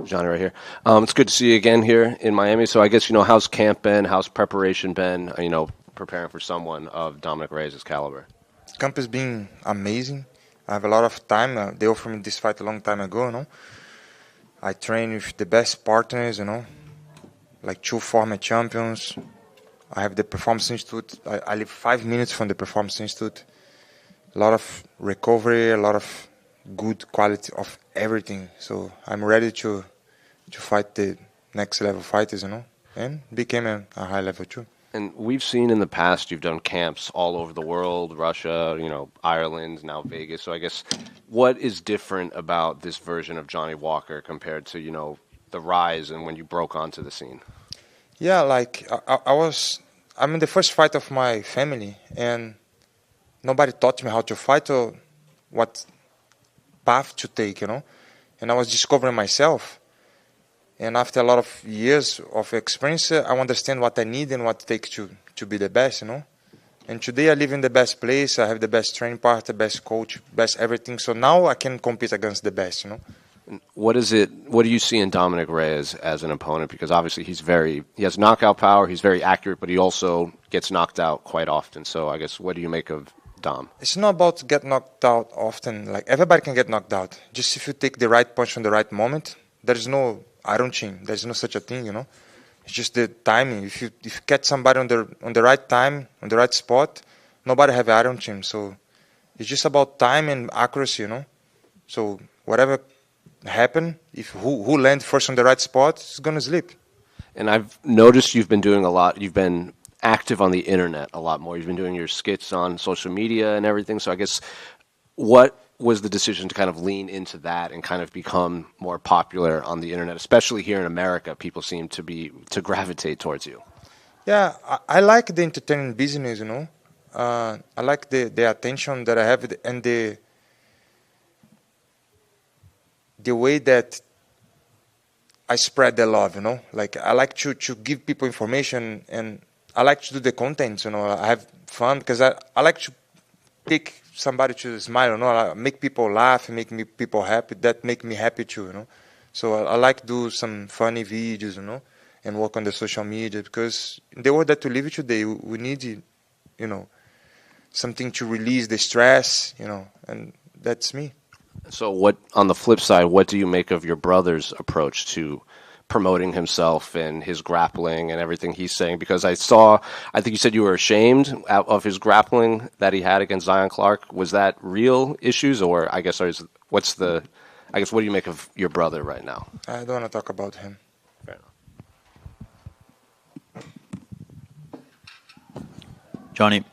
Johnny right here. It's good to see you again here in Miami. So I guess, how's camp been? How's preparation been, preparing for someone of Dominick Reyes' caliber? Camp has been amazing. I have a lot of time. They offered me this fight a long time ago, I train with the best partners, like two former champions. I have the Performance Institute. I live 5 minutes from the Performance Institute. A lot of recovery, a lot of good quality of everything. So I'm ready to fight the next level fighters, and became a high level too. And we've seen in the past you've done camps all over the world, Russia, Ireland, now Vegas. So I guess what is different about this version of Johnny Walker compared to, the rise and when you broke onto the scene? Yeah, like I'm in the first fight of my family, and nobody taught me how to fight or what path to take, And I was discovering myself. And after a lot of years of experience, I understand what I need and what it takes to be the best, And today I live in the best place. I have the best training partner, best coach, best everything. So now I can compete against the best, What do you see in Dominick Reyes as an opponent? Because obviously he has knockout power, he's very accurate, but he also gets knocked out quite often. So I guess what do you make of Dom? It's not about get knocked out often. Like everybody can get knocked out. Just if you take the right punch on the right moment, there's no iron chin. There's no such a thing, It's just the timing. If you catch somebody on the right time, on the right spot, nobody have iron chin. So it's just about time and accuracy, So whatever happen, if who land first on the right spot is gonna slip. And I've noticed you've been doing a lot. You've been active on the internet a lot more. You've been doing your skits on social media and everything. So I guess what was the decision to kind of lean into that and kind of become more popular on the internet, especially here in America? People seem to gravitate towards you. Yeah, I like the entertainment business, I like the attention that I have and the way that I spread the love, Like I like to give people information, and I like to do the content, I have fun because I like to pick somebody to smile, I make people laugh and make people happy. That make me happy too, So I like do some funny videos, and work on the social media because in the world that we live today, we need, something to release the stress, and that's me. So what, on the flip side, what do you make of your brother's approach to promoting himself and his grappling and everything he's saying? Because I think you said you were ashamed of his grappling that he had against Zion Clark. Was that real issues, or what do you make of your brother right now? I don't want to talk about him. Fair enough. Johnny,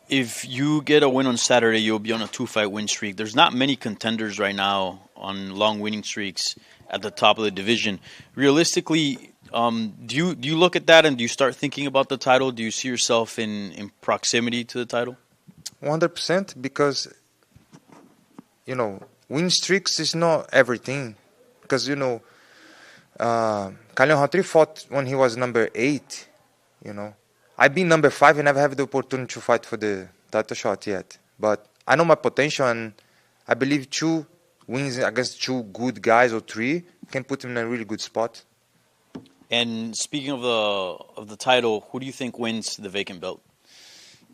if you get a win on Saturday, you'll be on a 2-fight win streak. There's not many contenders right now on long winning streaks at the top of the division. Realistically, do you look at that and do you start thinking about the title? Do you see yourself in proximity to the title? 100%, because win streaks is not everything. Because Kalian Hatri fought when he was number 8. I've been number 5 and never have the opportunity to fight for the title shot yet. But I know my potential, and I believe 2 wins against 2 good guys or 3 can put him in a really good spot. And speaking of the title, who do you think wins the vacant belt?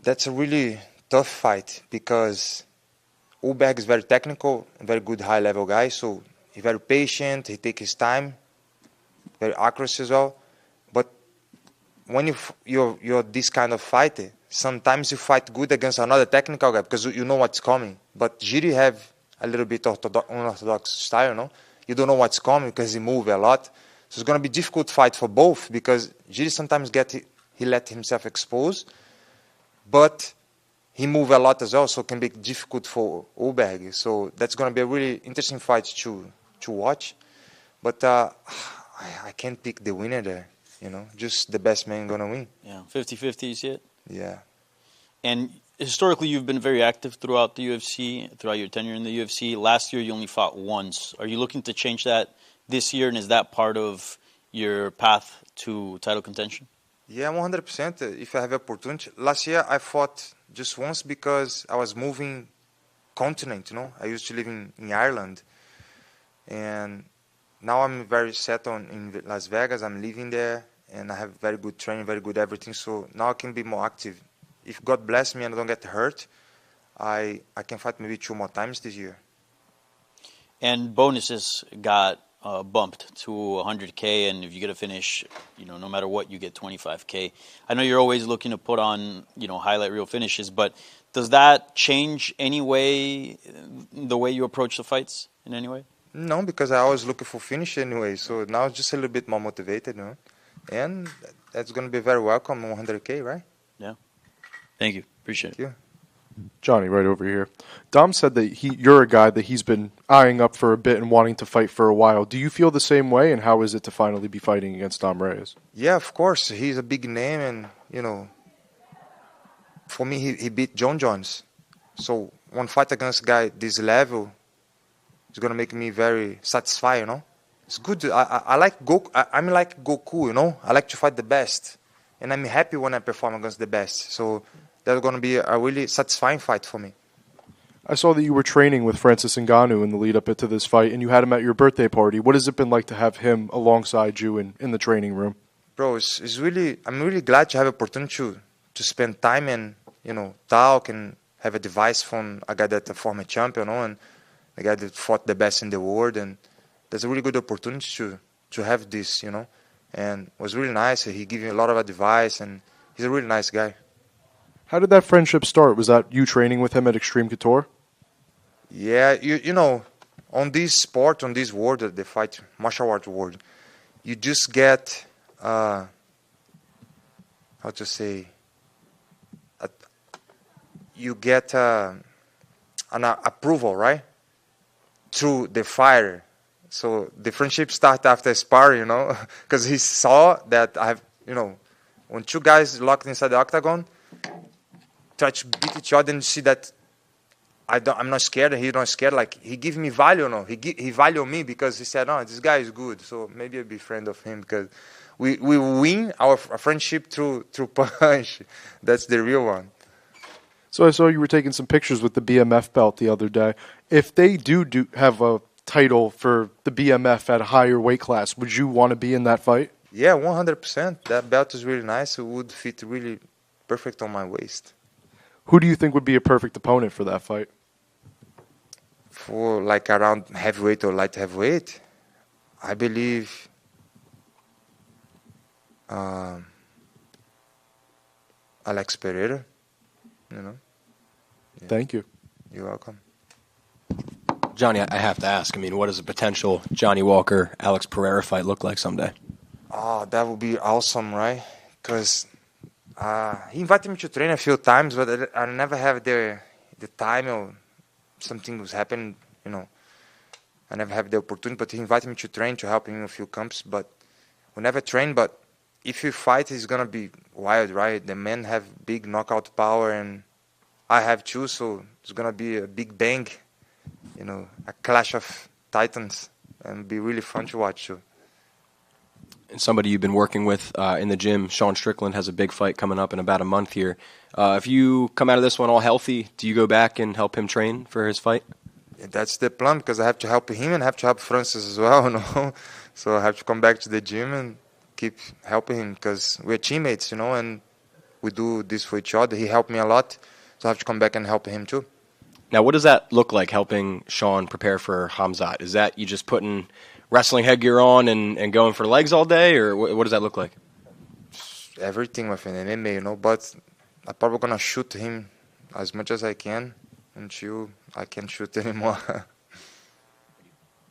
That's a really tough fight because Ulberg is very technical, very good high-level guy. So he's very patient. He takes his time, very accurate as well. But when you're this kind of fighter, sometimes you fight good against another technical guy because you know what's coming. But Jiri have a little bit unorthodox style, no? You don't know what's coming because he moves a lot. So it's going to be difficult fight for both because Jiri sometimes he let himself expose, but he moves a lot as well, so it can be difficult for Ulberg. So that's going to be a really interesting fight to watch. But I can't pick the winner there. Just the best man going to win. Yeah, 50-50, you see it? Yeah. And historically, you've been very active throughout the UFC, throughout your tenure in the UFC. Last year, you only fought once. Are you looking to change that this year, and is that part of your path to title contention? Yeah, 100%. If I have opportunity. Last year, I fought just once because I was moving continent, I used to live in Ireland. And now I'm very settled in Las Vegas. I'm living there, and I have very good training, very good everything. So now I can be more active. If God bless me and I don't get hurt, I can fight maybe 2 more times this year. And bonuses got bumped to 100K, and if you get a finish, no matter what, you get 25K. I know you're always looking to put on, highlight reel finishes, but does that change any way the way you approach the fights in any way? No, because I always looking for finish anyway. So now it's just a little bit more motivated, and that's going to be very welcome on 100K, right? Yeah. Thank you. Appreciate it. Thank you. Johnny, right over here. Dom said that you're a guy that he's been eyeing up for a bit and wanting to fight for a while. Do you feel the same way, and how is it to finally be fighting against Dom Reyes? Yeah, of course. He's a big name, and, for me, he beat John Jones. So one fight against a guy this level is going to make me very satisfied, It's good. I like Goku. I'm like Goku, I like to fight the best. And I'm happy when I perform against the best. So that's going to be a really satisfying fight for me. I saw that you were training with Francis Ngannou in the lead up to this fight, and you had him at your birthday party. What has it been like to have him alongside you in the training room? Bro, it's really, I'm really glad to have an opportunity to spend time and, talk and have advice from a guy that's a former champion, and a guy that fought the best in the world. And that's a really good opportunity to have this, And it was really nice. He gave me a lot of advice, and he's a really nice guy. How did that friendship start? Was that you training with him at Extreme Couture? Yeah, on this sport, on this world, the fight martial arts world, you just get, how to say, you get an approval, right? Through the fighter. So the friendship started after sparring, because he saw that I have, when two guys locked inside the octagon, try to beat each other and see that I'm not scared and he's not scared. Like, he give me value, he value me because he said, this guy is good. So maybe I'll be friend of him because we win our friendship through punch. That's the real one. So I saw you were taking some pictures with the BMF belt the other day. If they do have a title for the BMF at a higher weight class, would you want to be in that fight? Yeah, 100%. That belt is really nice. It would fit really perfect on my waist. Who do you think would be a perfect opponent for that fight? For like around heavyweight or light heavyweight, I believe Alex Pereira. Yeah. Thank you. You're welcome. Johnny, I have to ask. I mean, what does a potential Johnny Walker Alex Pereira fight look like someday? Oh, that would be awesome, right? Because he invited me to train a few times, but I never have the time or something was happening, I never have the opportunity, but he invited me to train to help him in a few camps, but we never train. But if you fight, it's going to be wild, right? The men have big knockout power, and I have too, so it's going to be a big bang, a clash of titans, and be really fun to watch too. And somebody you've been working with in the gym, Sean Strickland, has a big fight coming up in about a month here. If you come out of this one all healthy, do you go back and help him train for his fight? Yeah, that's the plan, because I have to help him and have to help Francis as well, So I have to come back to the gym and keep helping him, because we're teammates, and we do this for each other. He helped me a lot, so I have to come back and help him too. Now, what does that look like, helping Sean prepare for Khamzat? Is that you just putting wrestling headgear on and going for legs all day, or what does that look like? Everything within MMA, but I'm probably going to shoot him as much as I can until I can't shoot anymore.